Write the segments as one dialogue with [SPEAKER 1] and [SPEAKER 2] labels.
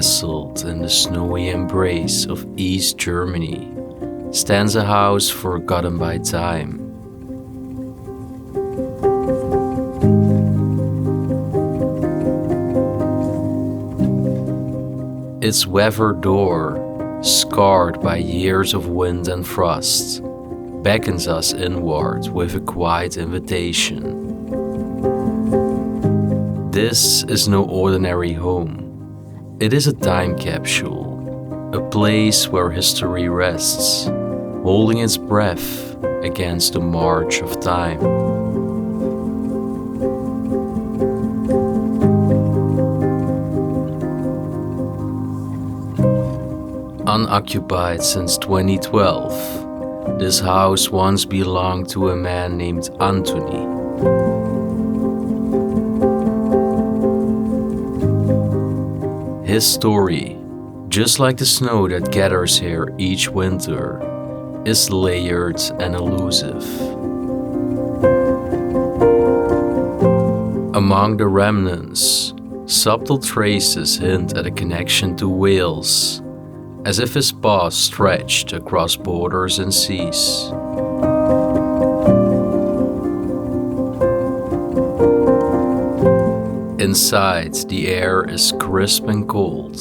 [SPEAKER 1] Nestled in the snowy embrace of East Germany stands a house forgotten by time. Its weathered door, scarred by years of wind and frost, beckons us inward with a quiet invitation. This is no ordinary home. It is a time capsule, a place where history rests, holding its breath against the march of time. Unoccupied since 2012, this house once belonged to a man named Antonie. His story, just like the snow that gathers here each winter, is layered and elusive. Among the remnants, subtle traces hint at a connection to Wales, as if his past stretched across borders and seas. Inside, the air is crisp and cold,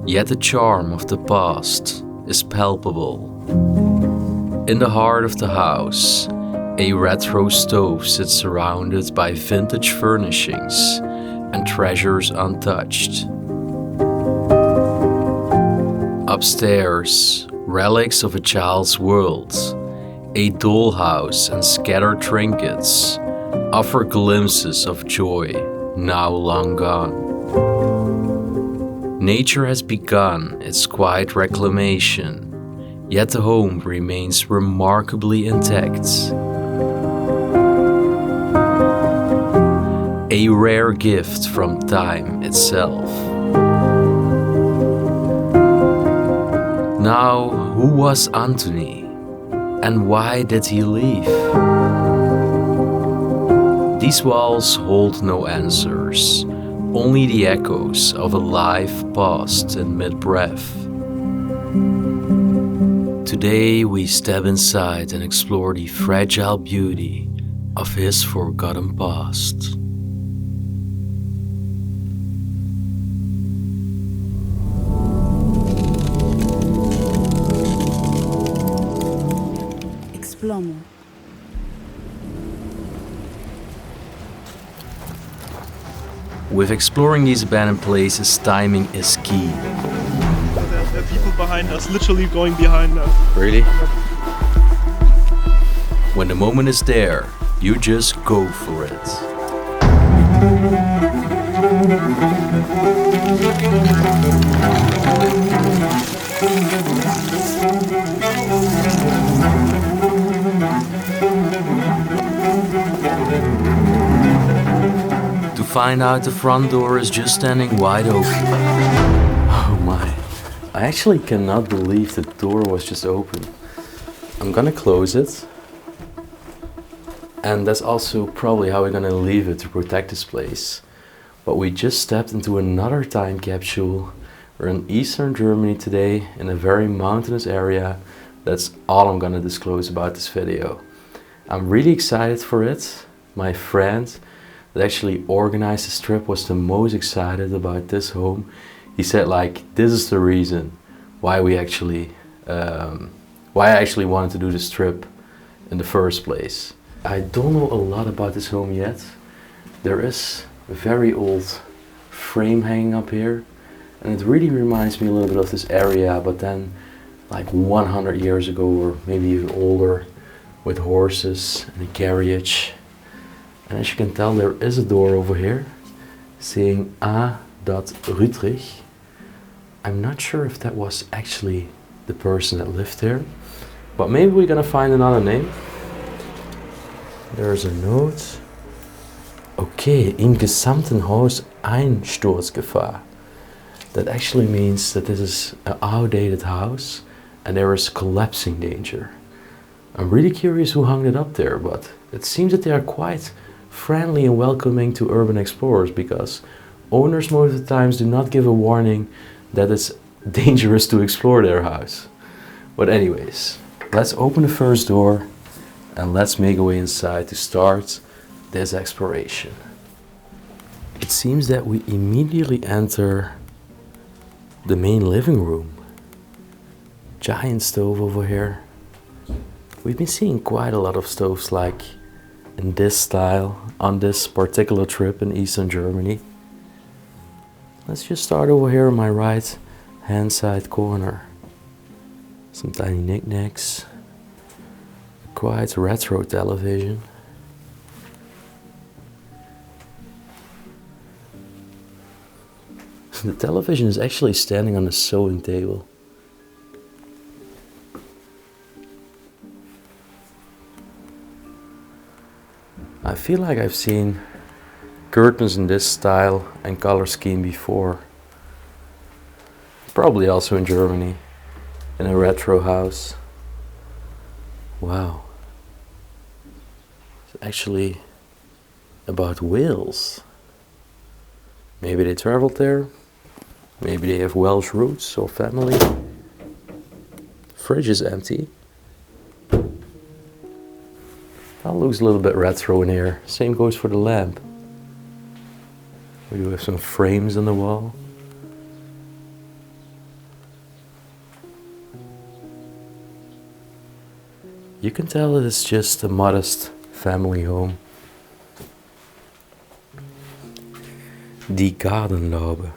[SPEAKER 1] yet the charm of the past is palpable. In the heart of the house, a retro stove sits surrounded by vintage furnishings and treasures untouched. Upstairs, relics of a child's world, a dollhouse and scattered trinkets offer glimpses of joy now long gone. Nature has begun its quiet reclamation, yet the home remains remarkably intact. A rare gift from time itself. Now, who was Antonie, and why did he leave? These walls hold no answers, only the echoes of a life paused in mid-breath. Today we step inside and explore the fragile beauty of his forgotten past.
[SPEAKER 2] Explomo.
[SPEAKER 1] With exploring these abandoned places, timing is key.
[SPEAKER 3] There are people behind us, literally going behind us.
[SPEAKER 1] Really? When the moment is there, you just go for it. To find out the front door is just standing wide open. Oh my, I actually cannot believe the door was just open. I'm gonna close it. And that's also probably how we're gonna leave it to protect this place. But we just stepped into another time capsule. We're in Eastern Germany today in a very mountainous area. That's all I'm gonna disclose about this video. I'm really excited for it. My friend that actually organized this trip was the most excited about this home. He said like, this is the reason why I actually wanted to do this trip in the first place. I don't know a lot about this home yet. There is a very old frame hanging up here, and it really reminds me a little bit of this area, but then like 100 years ago or maybe even older, with horses and a carriage. And as you can tell, there is a door over here saying 𝗦𝘁cie𝗿𝘆𝗶. I'm not sure if that was actually the person that lived here, but maybe we're gonna find another name. There's a note. Okay, im gesamten Haus Einsturzgefahr. That actually means that this is an outdated house and there is collapsing danger. I'm really curious who hung it up there, but it seems that they are quite friendly and welcoming to urban explorers, because owners most of the times do not give a warning that it's dangerous to explore their house. But anyways, let's open the first door and let's make our way inside to start this exploration. It seems that we immediately enter the main living room. Giant stove over here. We've been seeing quite a lot of stoves like in this style on this particular trip in Eastern Germany. Let's just start over here on my right hand side corner. Some tiny knickknacks. Quite retro television. The television is actually standing on a sewing table. I feel like I've seen curtains in this style and color scheme before. Probably also in Germany, in a retro house. Wow. It's actually about Wales. Maybe they traveled there. Maybe they have Welsh roots or family. Fridge is empty. That looks a little bit retro in here. Same goes for the lamp. We do have some frames on the wall. You can tell that it's just a modest family home. 𝗦𝗁𝗏𝗏𝗏.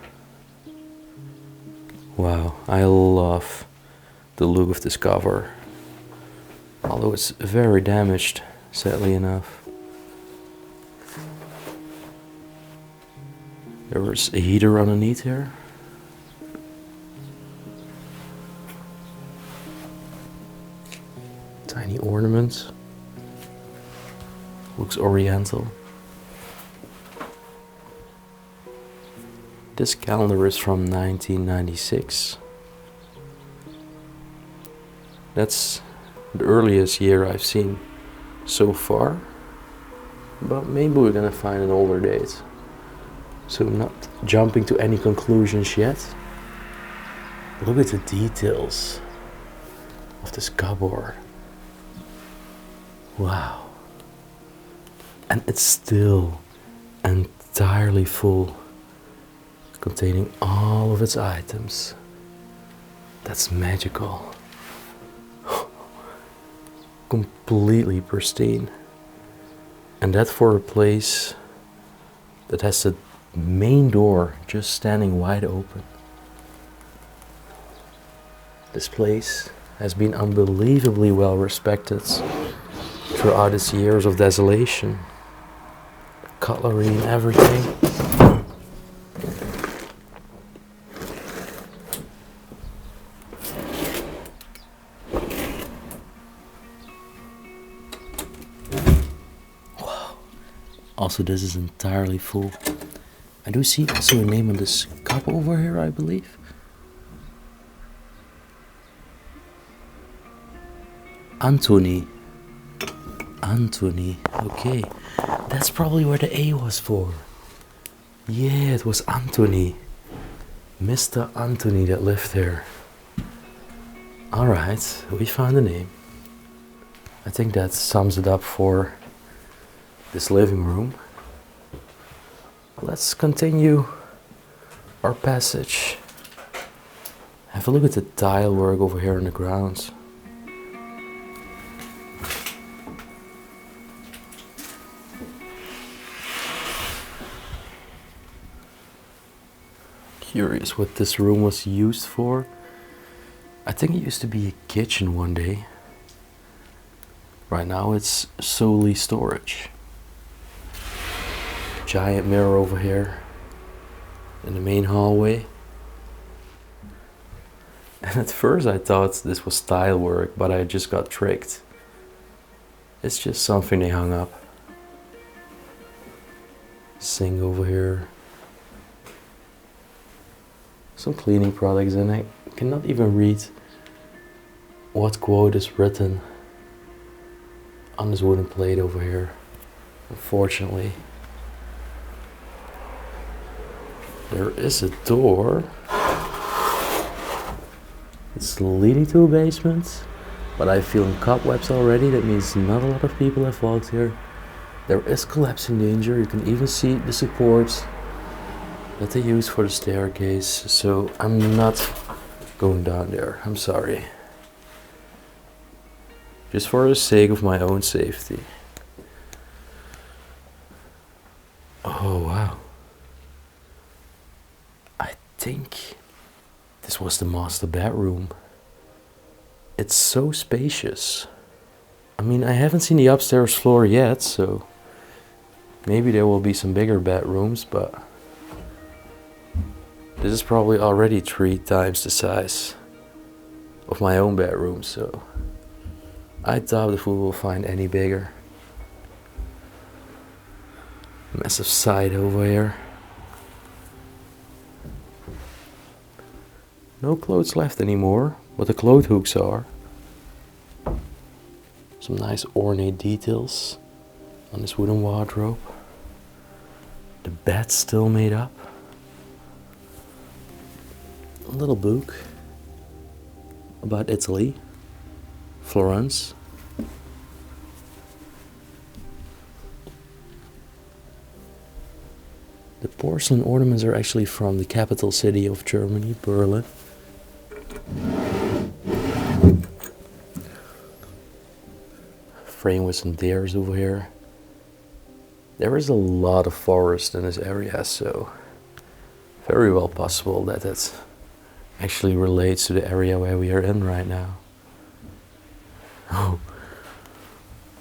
[SPEAKER 1] Wow, I love the look of this cover. Although it's very damaged, sadly enough. There is a heater underneath here. Tiny ornaments. Looks oriental. This calendar is from 1996. That's the earliest year I've seen so far. But maybe we're gonna find an older date. So I'm not jumping to any conclusions yet. Look at the details of this cupboard. Wow. And it's still entirely full, containing all of its items. That's magical. Completely pristine. And that for a place that has the main door just standing wide open. This place has been unbelievably well respected throughout its years of desolation. Cutlery and everything. Wow. Also, this is entirely full. I do see also a name on this cup over here, I believe. Antonie. Antonie, okay. That's probably where the A was for. Yeah, it was Antonie. Mr. Antonie that lived there. Alright, we found the name. I think that sums it up for this living room. Let's continue our passage. Have a look at the tile work over here on the grounds. Curious what this room was used for. I think it used to be a kitchen one day. Right now it's solely storage. Giant mirror over here in the main hallway. And at first I thought this was tile work, but I just got tricked. It's just something they hung up. Sink over here. Some cleaning products, and I cannot even read what quote is written on this wooden plate over here, unfortunately. There is a door. It's leading to a basement, but I feel cobwebs already. That means not a lot of people have walked here. There is collapsing danger. You can even see the supports that they use for the staircase. So I'm not going down there. I'm sorry. Just for the sake of my own safety. Oh wow. I think this was the master bedroom. It's so spacious. I mean, I haven't seen the upstairs floor yet, so maybe there will be some bigger bedrooms, but this is probably already 3 times the size of my own bedroom, so I doubt if we will find any bigger. Massive side over here. No clothes left anymore, but the clothes hooks are. Some nice ornate details on this wooden wardrobe. The bed's still made up. A little book about Italy, Florence. The porcelain ornaments are actually from the capital city of Germany, Berlin. Frame with some deers over here. There is a lot of forest in this area, so very well possible that it actually relates to the area where we are in right now. Oh,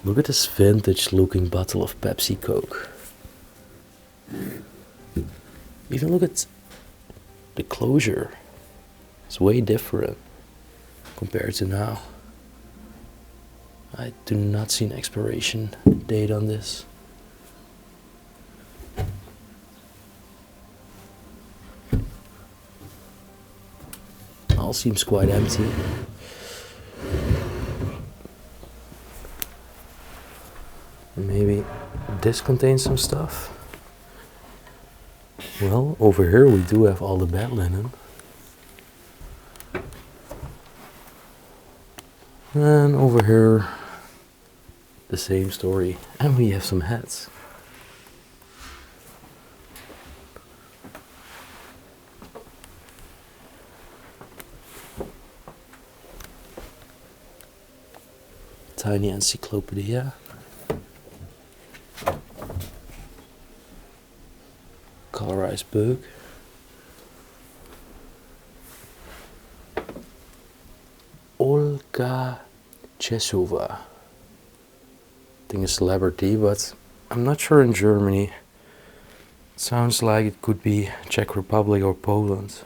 [SPEAKER 1] look at this vintage looking bottle of Pepsi Coke. Even look at the closure. It's way different compared to now. I do not see an expiration date on this. All seems quite empty. Maybe this contains some stuff. Well, over here we do have all the bed linen. And over here, the same story. And we have some hats. Tiny encyclopedia. Colorized book. 𝗦𝘁cie𝗿𝘆𝗶. I think a celebrity, but I'm not sure in Germany. It sounds like it could be Czech Republic or Poland.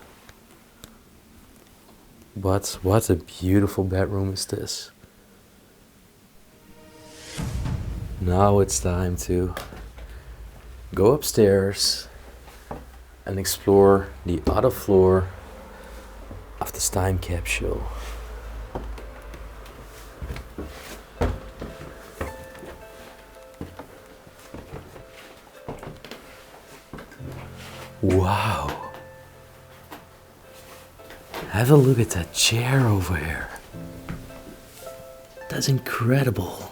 [SPEAKER 1] But what a beautiful bedroom is this. Now it's time to go upstairs and explore the other floor of this time capsule. Wow! Have a look at that chair over here. That's incredible.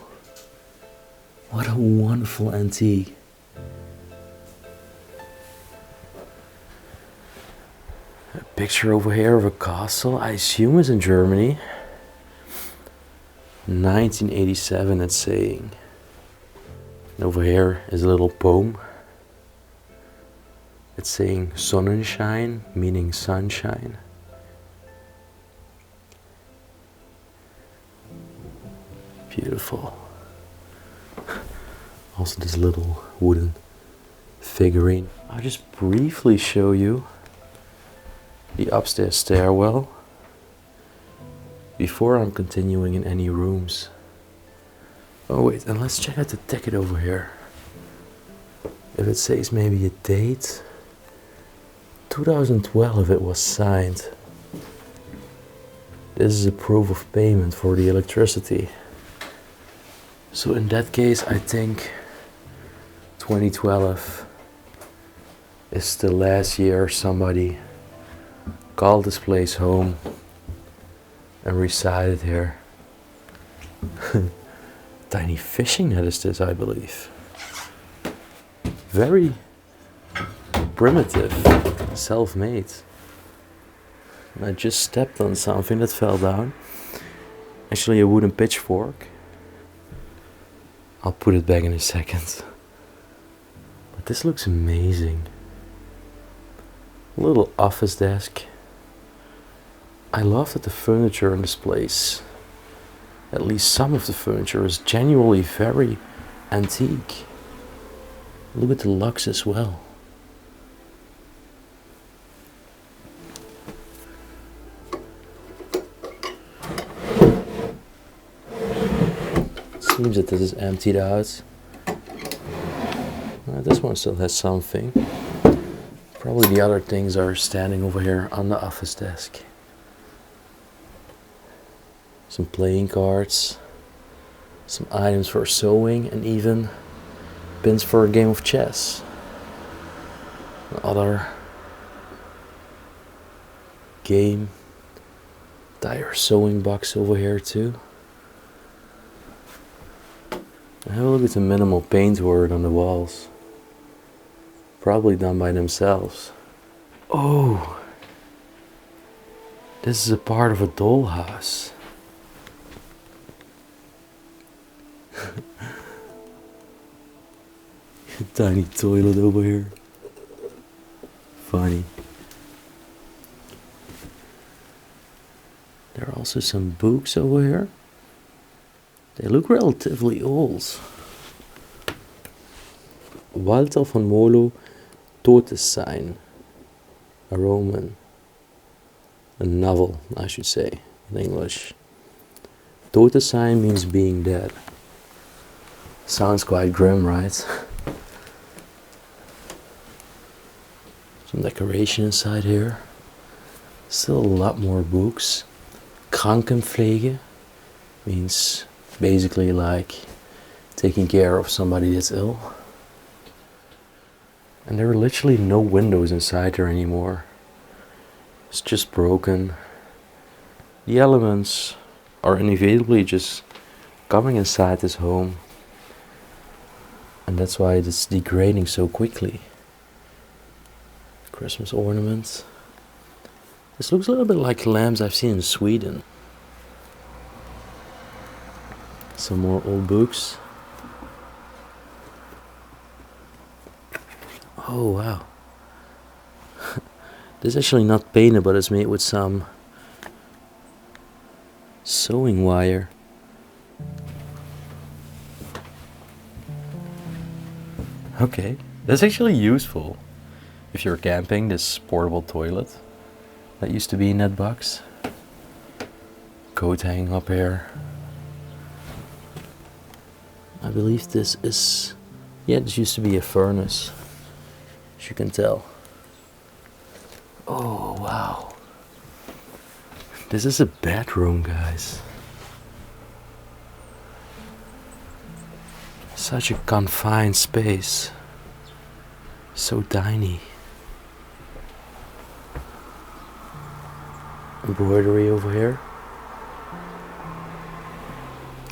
[SPEAKER 1] What a wonderful antique. A picture over here of a castle, I assume it's in Germany. 1987 it's saying. And over here is a little poem. It's saying Sonnenschein, meaning sunshine. Beautiful. Also this little wooden figurine. I'll just briefly show you the upstairs stairwell before I'm continuing in any rooms. Oh wait, and let's check out the ticket over here. If it says maybe a date, 2012 it was signed. This is a proof of payment for the electricity. So in that case, I think 2012 is the last year somebody called this place home and recite it here. Tiny fishing net is this, I believe. Very primitive, self-made. And I just stepped on something that fell down. Actually a wooden pitchfork. I'll put it back in a second. But this looks amazing. A little office desk. I love that the furniture in this place, at least some of the furniture, is genuinely very antique. Look at the lugs as well. Seems that this is emptied out. This one still has something. Probably the other things are standing over here on the office desk. Some playing cards, some items for sewing, and even pins for a game of chess. Another game. Entire sewing box over here too. And have a look at the minimal paintwork on the walls. Probably done by themselves. Oh, this is a part of a dollhouse. Tiny toilet over here. Funny. There are also some books over here. They look relatively old. 𝗦𝘁cie𝗿𝗆𝗆𝗆, a Roman. A novel, I should say, in English. 𝗁𝘁cie means being dead. Sounds quite grim, right? Some decoration inside here. Still a lot more books. Krankenpflege means basically like taking care of somebody that's ill. And there are literally no windows inside there anymore. It's just broken. The elements are inevitably just coming inside this home. And that's why it's degrading so quickly. Christmas ornaments. This looks a little bit like lamps I've seen in Sweden. Some more old books. Oh wow. This is actually not painted, but it's made with some sewing wire. Okay, that's actually useful if you're camping, this portable toilet that used to be in that box. Coat hanging up here. I believe this is, yeah, this used to be a furnace, as you can tell. Oh wow. This is a bedroom, guys. Such a confined space. So tiny. Embroidery over here.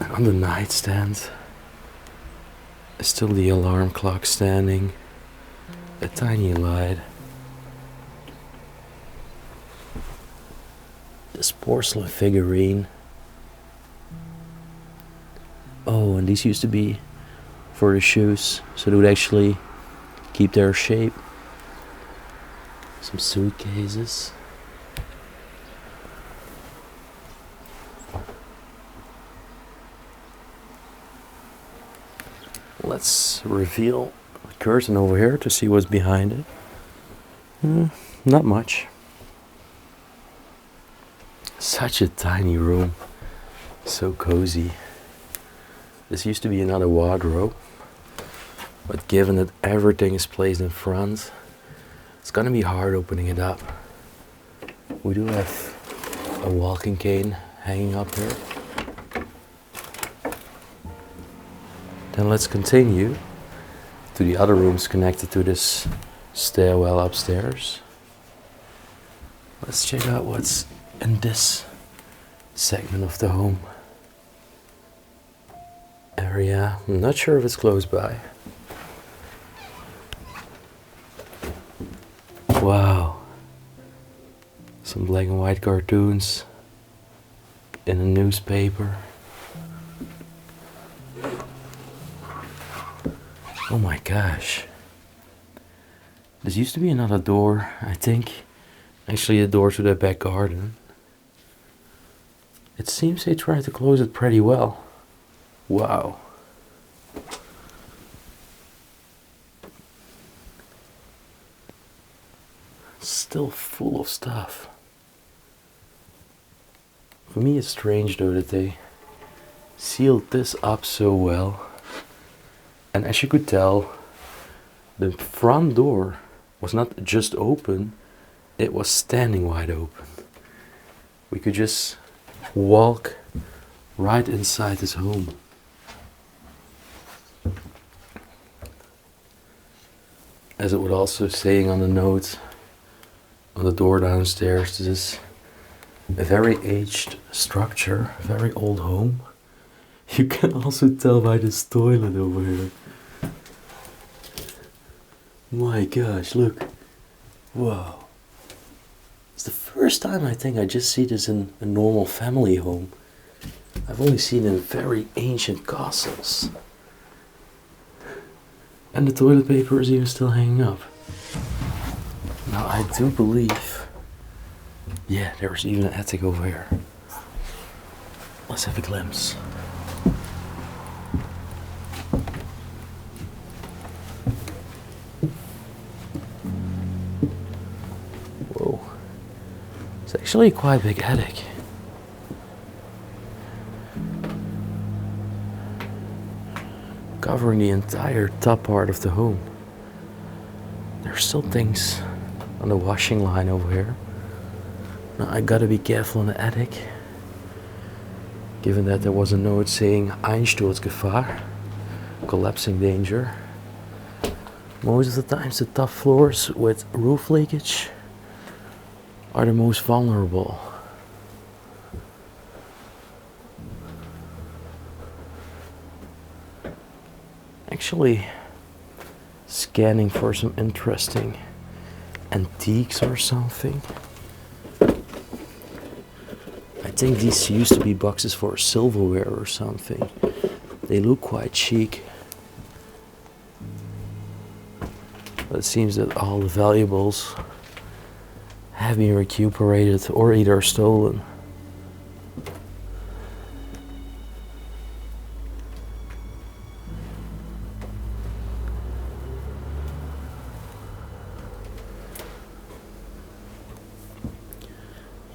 [SPEAKER 1] And on the nightstand is still the alarm clock standing. A tiny light. This porcelain figurine. Oh, and these used to be for the shoes, so they would actually keep their shape. Some suitcases. Let's reveal the curtain over here to see what's behind it. Not much. Such a tiny room. So cozy. This used to be another wardrobe, but given that everything is placed in front, it's gonna be hard opening it up. We do have a walking cane hanging up here. Then let's continue to the other rooms connected to this stairwell upstairs. Let's check out what's in this segment of the home area. I'm not sure if it's close by. Wow. Some black and white cartoons in a newspaper. Oh my gosh. This used to be another door, I think. Actually a door to the back garden. It seems they tried to close it pretty well. Wow. Still full of stuff. For me it's strange though that they sealed this up so well. And as you could tell, the front door was not just open, it was standing wide open. We could just walk right inside this home. As it was also saying on the note on the door downstairs, this is a very aged structure, a very old home. You can also tell by this toilet over here. My gosh, look. Wow. It's the first time I think I just see this in a normal family home. I've only seen it in very ancient castles. And the toilet paper is even still hanging up. Now I do believe, yeah, there's even an attic over here. Let's have a glimpse. Whoa, it's actually quite a big attic. Covering the entire top part of the home. There's still things on the washing line over here. Now I gotta be careful in the attic, given that there was a note saying 𝗦𝘁cie𝗿𝗆, collapsing danger. Most of the times the top floors with roof leakage are the most vulnerable. Actually scanning for some interesting antiques or something. I think these used to be boxes for silverware or something. They look quite chic. But it seems that all the valuables have been recuperated or either stolen.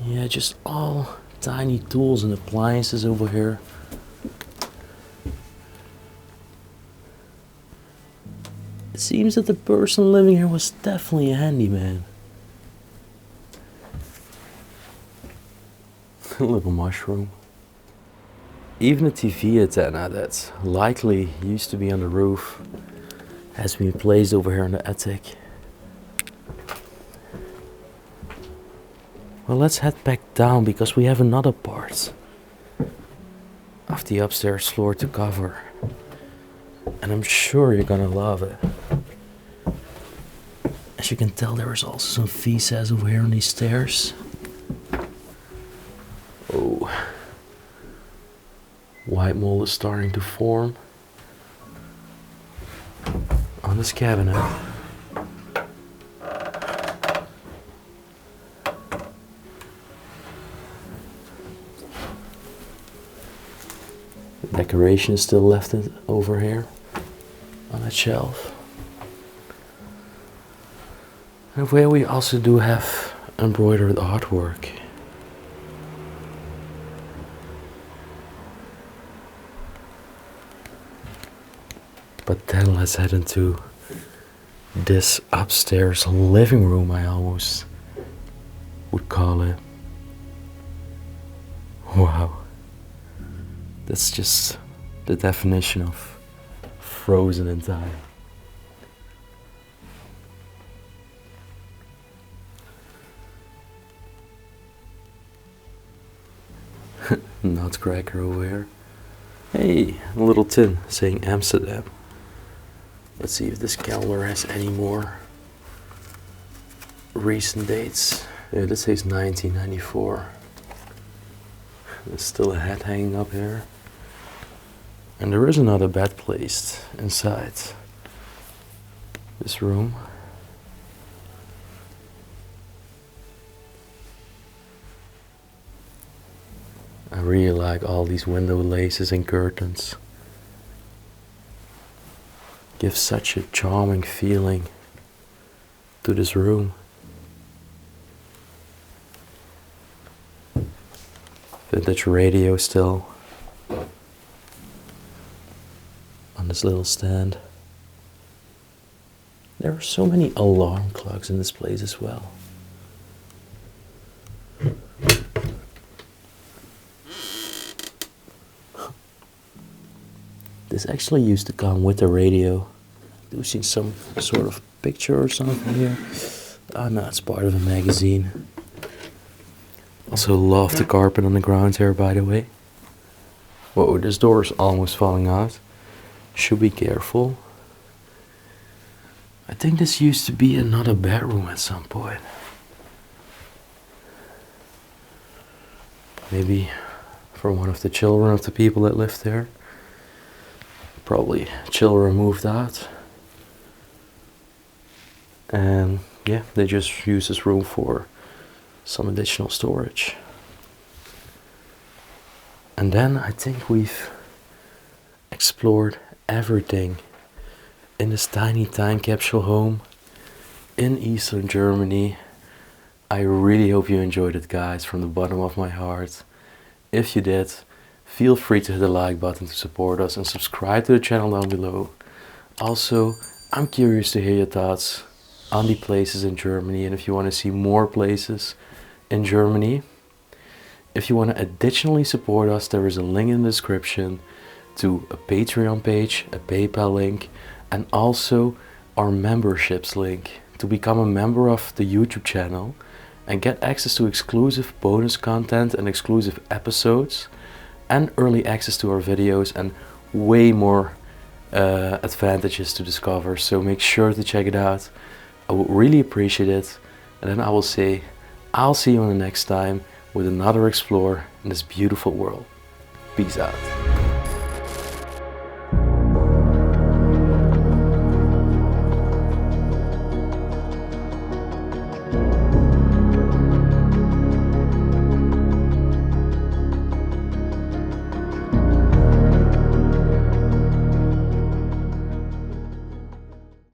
[SPEAKER 1] Yeah, just all tiny tools and appliances over here. It seems that the person living here was definitely a handyman. A little mushroom. Even a TV antenna that likely used to be on the roof has been placed over here in the attic. Well, let's head back down because we have another part of the upstairs floor to cover. And I'm sure you're gonna love it. As you can tell, there is also some feces over here on these stairs. Oh. White mold is starting to form on this cabinet. Decoration is still left over here on that shelf. And where we also do have embroidered artwork. But then let's head into this upstairs living room, I almost would call it. Wow. That's just the definition of frozen in time. nutcracker over here. Hey, a little tin saying Amsterdam. Let's see if this calendar has any more recent dates. Yeah, this says 1994. There's still a hat hanging up here. And there is another bed placed inside this room. I really like all these window laces and curtains. Gives such a charming feeling to this room. Vintage radio still on this little stand. There are so many alarm clocks in this place as well. This actually used to come with the radio. Do you see some sort of picture or something here? Oh no, it's part of a magazine. Also love the carpet on the ground here, by the way. Whoa, this door is almost falling out. Should be careful. I think this used to be another bedroom at some point. Maybe for one of the children of the people that lived there. Probably children moved out. And yeah, they just use this room for some additional storage. And then I think we've explored everything in this tiny time capsule home in Eastern Germany. I really hope you enjoyed it, guys, from the bottom of my heart. If you did, feel free to hit the like button to support us and subscribe to the channel down below. Also, I'm curious to hear your thoughts on the places in Germany, and if you want to see more places in Germany. If you want to additionally support us, there is a link in the description to a Patreon page, a PayPal link, and also our memberships link to become a member of the YouTube channel and get access to exclusive bonus content and exclusive episodes and early access to our videos and way more advantages to discover. So make sure to check it out. I would really appreciate it. And then I will say, I'll see you on the next time with another explorer in this beautiful world. Peace out.